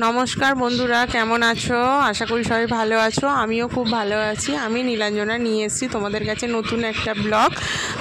নমস্কার বন্ধুরা, কেমন আছো? আশা করি সবাই ভালো আছো। আমিও খুব ভালো আছি। আমি নীলাঞ্জনা নিয়ে এসেছি তোমাদের কাছে নতুন একটা ব্লগ।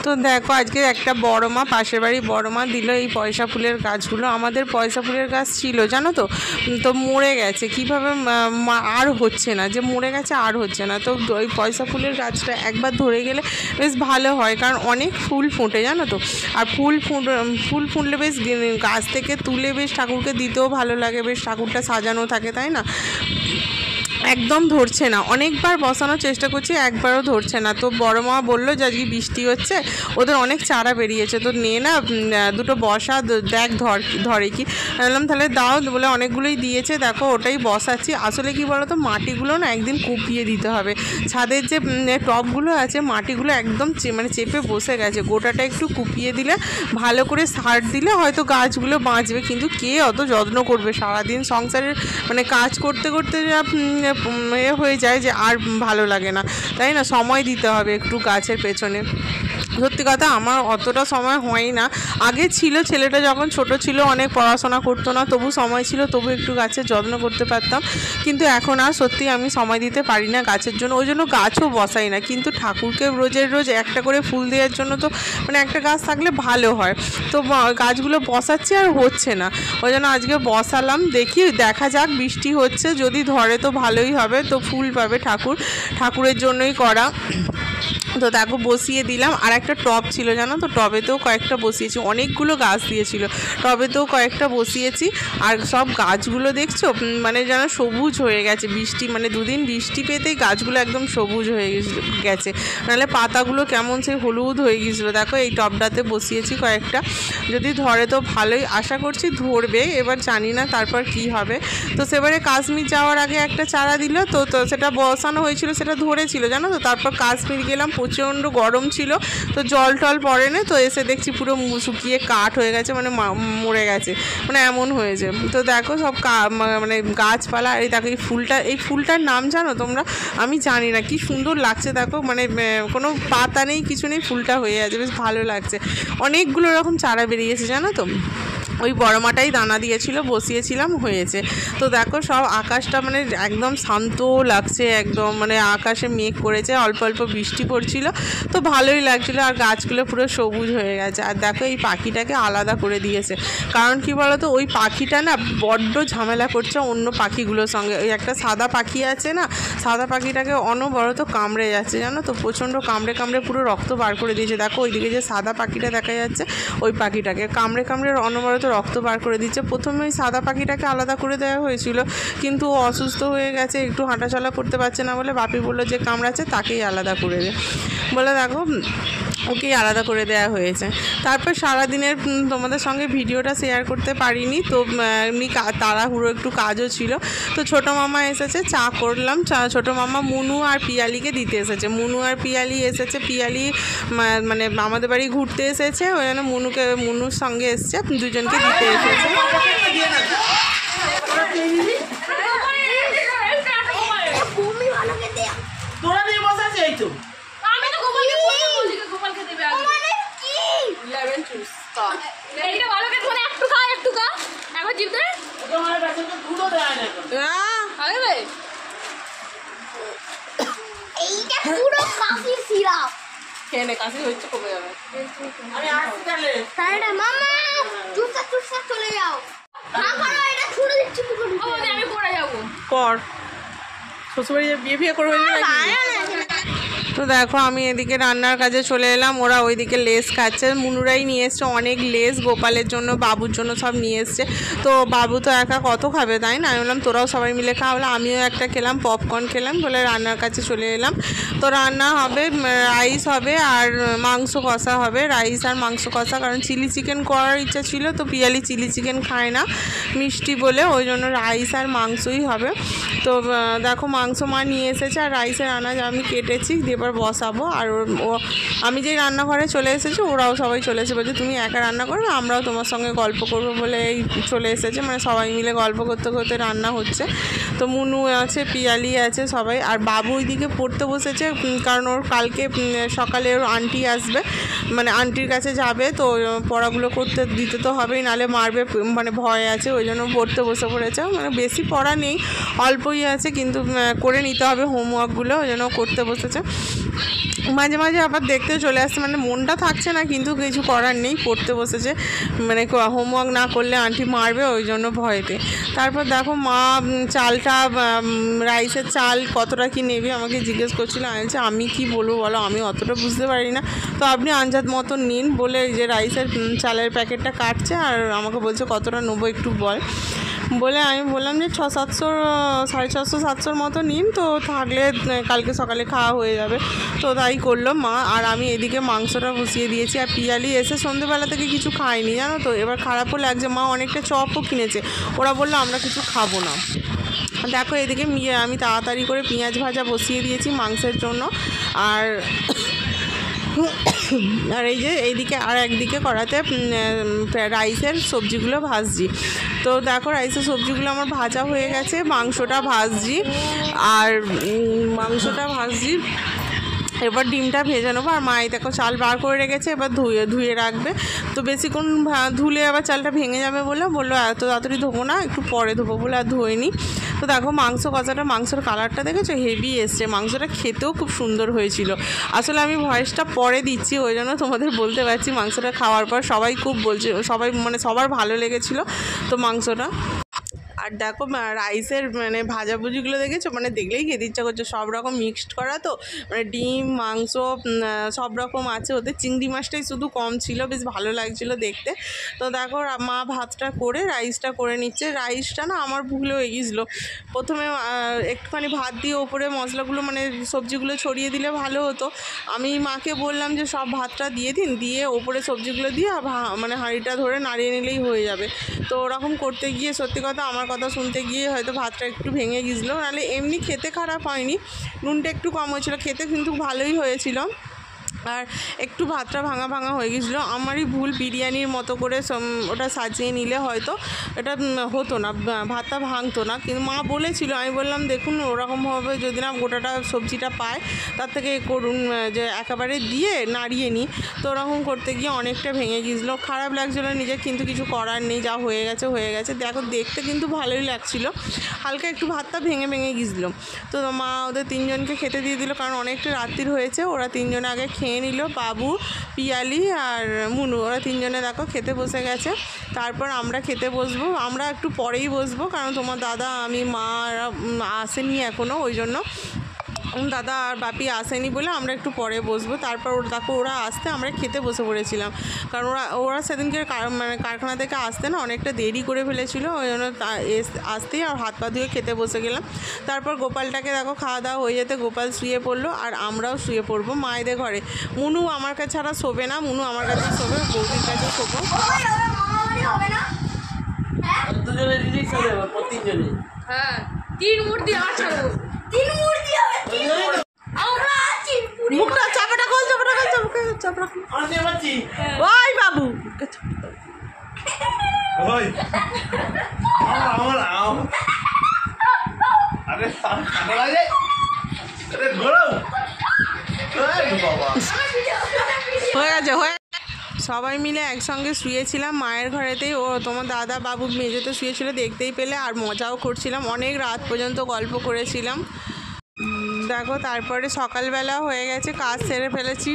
তো দেখো, আজকে একটা বড় মা, পাশের বাড়ি বড় মা দিল এই পয়সা ফুলের গাছগুলো। আমাদের পয়সা ফুলের গাছ ছিল জানো তো, তো মরে গেছে। কীভাবে আর হচ্ছে না, যে মরে গেছে আর হচ্ছে না। তো ওই পয়সা ফুলের গাছটা একবার ধরে গেলে বেশ ভালো হয়, কারণ অনেক ফুল ফোটে জানো তো। আর ফুল ফুটলে বেশ গাছ থেকে তুলে বেশ ঠাকুরকে দিতেও ভালো লাগে, বেশ ঠাকুরটা সাজানো থাকে, তাই না? একদম ধরছে না, অনেকবার বসানোর চেষ্টা করছি, একবারও ধরছে না। তো বড় মা বললো যে আজকে বৃষ্টি হচ্ছে, ওদের অনেক চারা বেরিয়েছে, তো নিয়ে না দুটো বসা, দেখ ধরে কি। বললাম তাহলে দাও, বলে অনেকগুলোই দিয়েছে। দেখো ওটাই বসাচ্ছি। আসলে কি বলো তো, মাটিগুলো না একদিন কুপিয়ে দিতে হবে। ছাদের যে টবগুলো আছে, মাটিগুলো একদম চেপে বসে গেছে। গোটাটা একটু কুপিয়ে দিলে, ভালো করে সার দিলে হয়তো গাছগুলো বাঁচবে। কিন্তু কে অত যত্ন করবে? সারাদিন সংসারের কাজ করতে করতে হয়ে যায় যে আর ভালো লাগে না, তাই না? সময় দিতে হবে একটু গাছের পেছনে। সত্যি কথা, আমার অতটা সময় হয় না। আগে ছিল, ছেলেটা যখন ছোট ছিল, অনেক পড়াশোনা করতো না, তবু সময় ছিল, তবু একটু গাছের যত্ন করতে পারতাম। কিন্তু এখন আর সত্যি আমি সময় দিতে পারি না গাছের জন্য, ওই জন্য গাছও বসাই না। কিন্তু ঠাকুরকে রোজ একটা করে ফুল দেওয়ার জন্য তো একটা গাছ থাকলে ভালো হয়। তো গাছগুলো বসাচ্ছি আর হচ্ছে না, ওই জন্য আজকে বসালাম। দেখা যাক, বৃষ্টি হচ্ছে, যদি ধরে তো ভালোই হবে, তো ফুল পাবে ঠাকুরের জন্যই করা। তো দেখো বসিয়ে দিলাম। আর একটা টব ছিল জানো তো, টবেতেও কয়েকটা বসিয়েছি। অনেকগুলো গাছ দিয়েছিল, টবেতেও কয়েকটা বসিয়েছি। আর সব গাছগুলো দেখছো যেন সবুজ হয়ে গেছে। বৃষ্টি দুদিন বৃষ্টি পেতেই গাছগুলো একদম সবুজ হয়ে গেছে, নাহলে পাতাগুলো কেমন সেই হলুদ হয়ে গিয়েছিলো। দেখো এই টবটাতে বসিয়েছি কয়েকটা, যদি ধরে তো ভালোই, আশা করছি ধরবে। এবার জানি না তারপর কি হবে। তো সেবারে কাশ্মীর যাওয়ার আগে একটা চারা দিল, তো সেটা বসানো হয়েছিল, সেটা ধরেছিল জানো তো। তারপর কাশ্মীর গেলাম, প্রচণ্ড গরম ছিল, তো জল টল পড়ে না, তো এসে দেখছি পুরো শুকিয়ে কাঠ হয়ে গেছে, মরে গেছে, এমন হয়েছে। তো দেখো সব গাছপালা। এই দেখো এই ফুলটার নাম জানো তোমরা? আমি জানি না, কি সুন্দর লাগছে দেখো, কোনো পাতা নেই, কিছু নেই, ফুলটা হয়ে আছে, বেশ ভালো লাগছে। অনেকগুলো রকম চারা বেরিয়েছে জানো তো। ওই বড় মাটাই দানা দিয়েছিল, বসিয়েছিলাম, হয়েছে। তো দেখো সব আকাশটা একদম শান্ত লাগছে, একদম আকাশে মেঘ করেছে, অল্প অল্প বৃষ্টি পড়ছিল, তো ভালোই লাগছিলো। আর গাছগুলো পুরো সবুজ হয়ে গেছে। আর দেখো এই পাখিটাকে আলাদা করে দিয়েছে, কারণ কি বলো তো, ওই পাখিটা না বড্ড ঝামেলা করছে অন্য পাখিগুলোর সঙ্গে। ওই একটা সাদা পাখি আছে না, সাদা পাখিটাকে অনবরত কামড়ে যাচ্ছে জানো তো, প্রচণ্ড কামড়ে পুরো রক্ত বার করে দিয়েছে। দেখো ওইদিকে যে সাদা পাখিটা দেখা যাচ্ছে, ওই পাখিটাকে কামড়ে অনবরত রক্ত বার করে দিচ্ছে। প্রথমে ওই সাদা পাখিটাকে আলাদা করে দেওয়া হয়েছিল, কিন্তু অসুস্থ হয়ে গেছে, একটু হাঁটাচলা করতে পারছে না বলে বাপি বললো যে কামড়াচ্ছে তাকেই আলাদা করে দে, বলে দেখো ওকেই আলাদা করে দেওয়া হয়েছে। তারপর সারাদিনের তোমাদের সঙ্গে ভিডিওটা শেয়ার করতে পারিনি, তো এমনি তাড়াহুড়ো একটু কাজও ছিল। তো ছোটো মামা এসেছে, চা করলাম। ছোটো মামা মুনু আর পিয়ালিকে দিতে এসেছে। মুনু আর পিয়ালি এসেছে, পিয়ালি আমাদের বাড়ি ঘুরতে এসেছে, ওই জন্য মুনুর সঙ্গে এসছে, দুজনকে দিতে এসেছে। কাশি হচ্ছে, কমে যাবে। কর শ্বশুরবাড়ি বিয়ে করবে। তো দেখো আমি এদিকে রান্নার কাজে চলে এলাম, ওরা ওইদিকে লেস খাচ্ছে। মুনুরাই নিয়ে এসছে অনেক লেস, গোপালের জন্য, বাবুর জন্য সব নিয়ে এসছে। তো বাবু তো একা কত খাবে, তাই না? আমি বললাম তোরাও সবাই মিলে খাওয়ালাম, আমিও একটা খেলাম, পপকর্ন খেলাম, বলে রান্নার কাছে চলে এলাম। তো রান্না হবে, রাইস হবে আর মাংস কষা হবে, রাইস আর মাংস কষা। কারণ চিলি চিকেন করার ইচ্ছা ছিল, তো পিয়ালি চিলি চিকেন খায় না মিষ্টি বলে, ওই জন্য রাইস আর মাংসই হবে। তো দেখো মাংস মা নিয়ে এসেছে, আর রাইসের আনাজ আমি কেটেছি, দিয়ে এবার বসাবো। আর ও আমি যেই রান্নাঘরে চলে এসেছি ওরাও সবাই চলে এসে বলছে তুমি একা রান্না করবে, আমরাও তোমার সঙ্গে গল্প করবো বলে এই চলে এসেছে, মানে সবাই মিলে গল্প করতে করতে রান্না হচ্ছে। তো মুনু আছে, পিয়ালি আছে সবাই। আর বাবু ওইদিকে পড়তে বসেছে, কারণ ওর কালকে সকালে ওর আন্টি আসবে, মানে আন্টির কাছে যাবে, তো পড়াগুলো করতে দিতে তো হবেই, নাহলে মারবে, মানে ভয় আছে, ওই জন্য পড়তে বসে পড়েছে। মানে বেশি পড়া নেই, অল্পই আছে, কিন্তু করে নিতে হবে হোমওয়ার্কগুলো, ওই জন্য করতে বসেছে। মাঝে মাঝে আবার দেখতে চলে আসছে, মানে মনটা থাকছে না, কিন্তু কিছু করার নেই, পড়তে বসেছে, মানে হোমওয়ার্ক না করলে আন্টি মারবে, ওই জন্য ভয়েতে। তারপর দেখো মা চালটা, রাইসের চাল কতটা কি নেবে আমাকে জিজ্ঞেস করছিল। আমি কি বলবো বলো, আমি অতটা বুঝতে পারি না, তো আপনি আন্দাজ মতো নিন বলে যে রাইসের চালের প্যাকেটটা কাটছে, আর আমাকে বলছে কতটা নেবো একটু বলে আমি বললাম যে 600-700, 650-700 মতো নিন, তো থাকলে কালকে সকালে খাওয়া হয়ে যাবে। তো তাই করলো মা। আর আমি এদিকে মাংসটা বসিয়ে দিয়েছি। আর পিয়ালি এসে সন্ধ্যেবেলা থেকে কিছু খায়নি জানো তো, এবার খারাপও লাগছে। মা অনেকটা চপও কিনেছে, ওরা বললো আমরা কিছু খাবো না। দেখো এদিকে আমি তাড়াতাড়ি করে পেঁয়াজ ভাজা বসিয়ে দিয়েছি মাংসের জন্য। আর এই যে এইদিকে আর একদিকে কড়াতে রাইসের সবজিগুলো ভাজছি। তো দেখো রাইসের সবজিগুলো আমার ভাজা হয়ে গেছে, মাংসটা ভাজছি। এবার ডিমটা ভেজে নেবো। আর মাই দেখো চাল বার করে রেখেছে, এবার ধুয়ে রাখবে। তো বেশিক্ষণ ধুলে আবার চালটা ভেঙে যাবে বললো এত তাড়াতাড়ি ধোবো না, একটু পরে ধোবো বলে আর ধোয়নি। তো দেখো মাংস কষাটা, মাংসের কালারটা দেখেছো হেভি এসছে, মাংসটা খেতেও খুব সুন্দর হয়েছিল। আসলে আমি ভয়েসটা পরে দিচ্ছি, ওই জন্য তোমাদের বলতে পারছি। মাংসটা খাওয়ার পর সবাই খুব বলছে, সবার ভালো লেগেছিলো তো মাংসটা। আর দেখো রাইসের মানে ভাজাভুজিগুলো দেখেছো, মানে দেখলেই খেতে ইচ্ছা করছে, সব রকম মিক্সড করা, তো মানে ডিম মাংস সব রকম আছে, ওদের চিংড়ি মাছটাই শুধু কম ছিল, বেশ ভালো লাগছিলো দেখতে। তো দেখো মা ভাতটা করে রাইসটা করে নিচ্ছে। রাইসটা না আমার ভুল হয়ে গিয়েছিলো, প্রথমে একটুখানি ভাত দিয়ে ওপরে মশলাগুলো মানে সবজিগুলো ছড়িয়ে দিলে ভালো হতো। আমি মাকে বললাম যে সব ভাতটা দিয়ে দিন, দিয়ে ওপরে সবজিগুলো দিয়ে মানে হাঁড়িটা ধরে নাড়িয়ে নিলেই হয়ে যাবে। তো ওরকম করতে গিয়ে সত্যি কথা আমার কথা শুনতে গিয়ে হয়তো ভাতটা একটু ভেঙে গিয়েছিলো, নাহলে এমনি খেতে খারাপ হয়নি, নুনটা একটু কম হয়েছিলো, খেতে কিন্তু ভালোই হয়েছিল। আর একটু ভাতটা ভাঙা হয়ে গেছিলো, আমারই ভুল। বিরিয়ানির মতো করে ওটা সাজিয়ে নিলে হয়তো এটা হতো না, ভাতটা ভাঙতো না। কিন্তু মা বলেছিল, আমি বললাম দেখুন ওরকমভাবে যদি না গোটাটা সবজিটা পায় তার থেকে করুন, যে একেবারে দিয়ে নাড়িয়ে নিই। তো ওরকম করতে গিয়ে অনেকটা ভেঙে গিয়েছিলো, খারাপ লাগছিলো নিজে, কিন্তু কিছু করার নেই, যা হয়ে গেছে। দেখো দেখতে কিন্তু ভালোই লাগছিলো, হালকা একটু ভাতটা ভেঙে গিয়েছিলো। তো মা ওদের তিনজনকে খেতে দিয়ে দিল, কারণ অনেকটা রাত্রির হয়েছে। ওরা তিনজনে আগে খেয়ে নিল, বাবু, পিয়ালি আর মুনু, ওরা তিনজনে দেখো খেতে বসে গেছে। তারপর আমরা খেতে বসবো, আমরা একটু পরেই বসবো, কারণ তোমার দাদা আমি মা আসেনি এখনও, ওই জন্য দাদা আর বাপি আসেনি বলে আমরা একটু পরে বসবো। তারপর দেখো ওরা আসতে আমরা খেতে বসে পড়েছিলাম, কারণ ওরা সেদিনকে মানে কারখানা থেকে আসতে না অনেকটা দেরি করে ফেলেছিলো, ওই জন্য আসতেই আর হাত পা ধুয়ে খেতে বসে গেলাম। তারপর গোপালটাকে দেখো খাওয়া দাওয়া হয়ে যেতে গোপাল শুয়ে পড়লো, আর আমরাও শুয়ে পড়বো মায়েদের ঘরে। মুনু আমার কাছে ছাড়া শোবে না, মুনু আমার কাছে শোবে, বৌদির কাছে শোবো। হ্যাঁ, 3 মূর্তি আছে, 3 মূর্তি হবে, 3 মূর্তি আমরা আছি। মুখটা চাপাটা খোল, চাপাটা খোল। আমি আছি ওই বাবু, ওই আমার আরে সামনে লাগে, আরে ধরো, এই বাবা হয়ে গেছে। সবাই মিলে একসঙ্গে শুয়েছিলাম মায়ের ঘরেতেই, ও তোমার দাদা বাবু মেঝেতে শুয়েছিল, দেখতেই পেলে। আর মজাও করছিলাম, অনেক রাত পর্যন্ত গল্প করেছিলাম। দেখো তারপরে সকালবেলা হয়ে গেছে, কাজ সেরে ফেলেছি।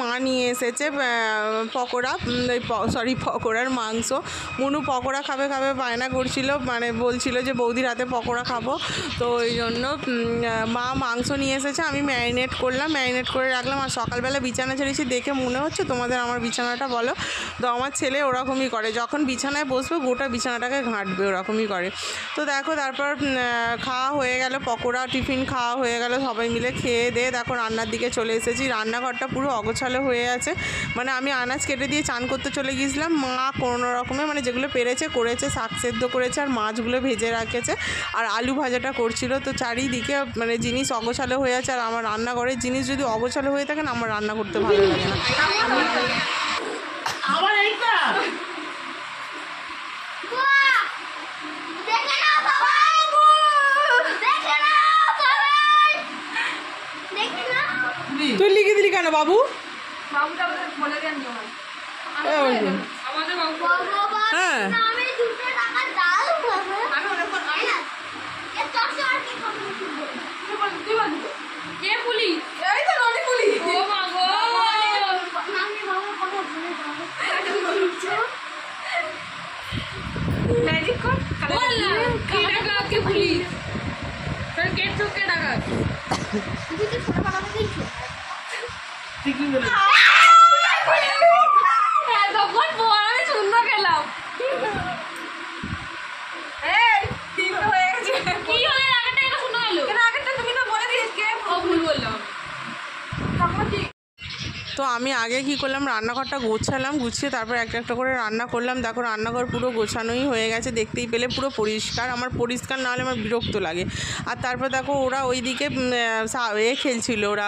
মা নিয়ে এসেছে পকোড়া, পকোড়ার মাংস। মুনু পকোড়া খাবে বায়না করছিল, মানে বলছিল যে বৌদির হাতে পকোড়া খাবো, তো ওই জন্য মা মাংস নিয়ে এসেছে। আমি ম্যারিনেট করে রাখলাম। আর সকালবেলা বিছানা ছেড়েছি, দেখে মনে হচ্ছে তোমাদের আমার বিছানাটা বলো, তো আমার ছেলে ওরকমই করে, যখন বিছানায় বসবে গোটা বিছানাটাকে ঘাঁটবে, ওরকমই করে। তো দেখো তারপর খাওয়া হয়ে গেল, পকোড়া টিফিন খাওয়া হয়ে গেল, সবাই মিলে খেয়ে দিয়ে দেখো রান্নার দিকে চলে এসেছি। এসেছি, রান্নাঘরটা পুরো অগোছালো হয়ে আছে। মানে আমি আনাজ কেটে দিয়ে চান করতে চলে গিয়েছিলাম, মা কোনো রকমে মানে যেগুলো পেরেছে করেছে, শাক সেদ্ধ করেছে আর মাছগুলো ভেজে রেখেছে আর আলু ভাজাটা করছিল। তো চারিদিকে মানে জিনিস অগোছালো হয়ে আছে, আর আমার রান্নাঘরের জিনিস যদি অগোছালো হয়ে থাকে না, আমার রান্না করতে ভালো লাগে না। তুই লিখে দিলি কেন বাবু? হ্যাঁ তো আমি আগে কি করলাম, রান্নাঘরটা গোছালাম, গুছিয়ে তারপর একটা একটা করে রান্না করলাম। দেখো রান্নাঘর পুরো গোছানোই হয়ে গেছে, দেখতেই পেলে পুরো পরিষ্কার। আমার পরিষ্কার না হলে আমার বিরক্ত লাগে। আর তারপর দেখো ওরা ওইদিকে খেলছিল, ওরা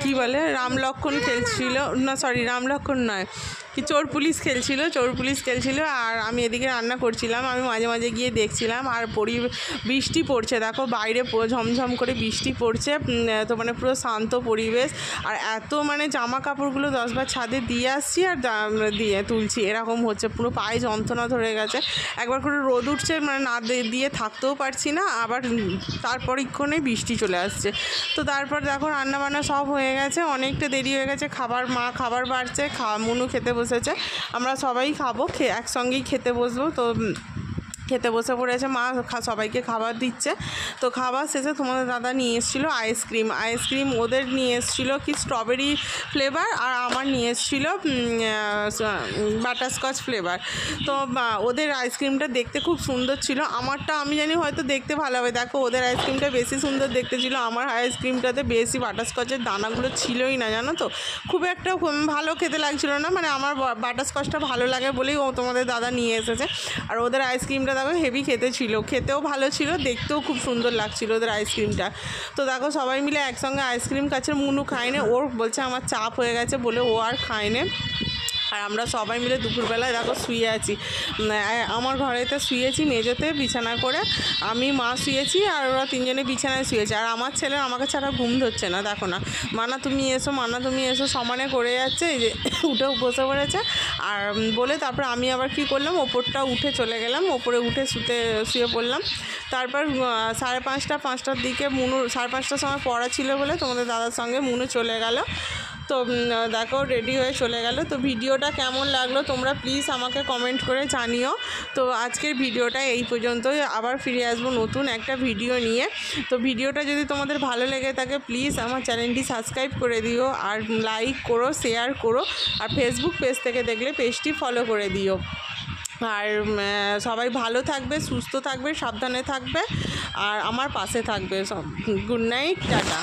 কি বলে রামলক্ষণ খেলছিল, না সরি রামলক্ষণ নয়, কি চোর পুলিশ খেলছিল আর আমি এদিকে রান্না করছিলাম। আমি মাঝে মাঝে গিয়ে দেখছিলাম। আর বৃষ্টি পড়ছে, দেখো বাইরে ঝমঝম করে বৃষ্টি পড়ছে। তো মানে পুরো শান্ত পরিবেশ। আর এত মানে জামা কাপড়গুলো 10 বার ছাদে দিয়ে আসছি আর দিয়ে তুলছি, এরকম হচ্ছে। পুরো পায়ে যন্ত্রণা ধরে গেছে। একবার করে রোদ উঠছে, মানে না দিয়ে থাকতেও পারছি না, আবার তারপরক্ষণে বৃষ্টি চলে আসছে। তো তারপর দেখো রান্নাবান্না সব হয়ে গেছে, অনেকটা দেরি হয়ে গেছে। মা খাবার বাড়ছে, মুনু খেতে বসেছে, আমরা সবাই খাবো, একসঙ্গেই খেতে বসবো। তো খেতে বসে পড়েছে মা, সবাইকে খাবার দিচ্ছে। তো খাবার শেষে তোমাদের দাদা নিয়ে এসেছিলো আইসক্রিম ওদের নিয়ে এসেছিলো কি স্ট্রবেরি ফ্লেভার, আর আমার নিয়ে এসেছিলো বাটারস্কচ ফ্লেভার। তো ওদের আইসক্রিমটা দেখতে খুব সুন্দর ছিল, আমারটা আমি জানি হয়তো দেখতে ভালো হবে। দেখো ওদের আইসক্রিমটা বেশি সুন্দর দেখতে ছিল, আমার আইসক্রিমটাতে বেশি বাটারস্কচের দানাগুলো ছিলই না, জানো তো। খুব একটা ভালো খেতে লাগছিলো না, মানে আমার বাটারস্কচটা ভালো লাগে বলেই ও তোমাদের দাদা নিয়ে এসেছে। আর ওদের আইসক্রিমটা দেখো হেভি খেতে ছিল, খেতেও ভালো ছিল, দেখতেও খুব সুন্দর লাগছিল ওদের আইসক্রিমটা। তো দেখো সবাই মিলে একসঙ্গে আইসক্রিম খাচ্ছে। মুনু খায়নি, ওর বলছে আমার চাপ হয়ে গেছে বলে ও আর খায়নি। আর আমরা সবাই মিলে দুপুরবেলায় দেখো শুয়ে আছি, আমার ঘরেতে শুয়েছি মেঝেতে বিছানা করে, আমি মা শুয়েছি আর ওরা তিনজনে বিছানায় শুয়েছে। আর আমার ছেলে আমাকে ছাড়া ঘুম ধরছে না, দেখো না, মানা তুমি এসো সমানে করে যাচ্ছে, এই যে উঠে বসে পড়েছে। আর বলে তারপর আমি আবার কি করলাম, ওপরটা উঠে চলে গেলাম, ওপরে উঠে শুয়ে পড়লাম। তারপর 5:30-5টার দিকে মুনু 5:30টার সময় পড়া ছিল বলে তোমাদের দাদার সঙ্গে মুনু চলে গেল। তো দেখো রেডি হয়ে চলে গেল। তো ভিডিওটা কেমন লাগলো তোমরা প্লিজ আমাকে কমেন্ট করে জানিও। তো আজকের ভিডিওটা এই পর্যন্তই, আবার ফিরে আসবো নতুন একটা ভিডিও নিয়ে। তো ভিডিওটা যদি তোমাদের ভালো লেগে থাকে প্লিজ আমার চ্যানেলটি সাবস্ক্রাইব করে দিও, আর লাইক করো, শেয়ার করো, আর ফেসবুক পেজ থেকে দেখলে পেজটি ফলো করে দিও। আর সবাই ভালো থাকবে, সুস্থ থাকবে, সাবধানে থাকবে, আর আমার পাশে থাকবে। সব গুড নাইট, টাটা।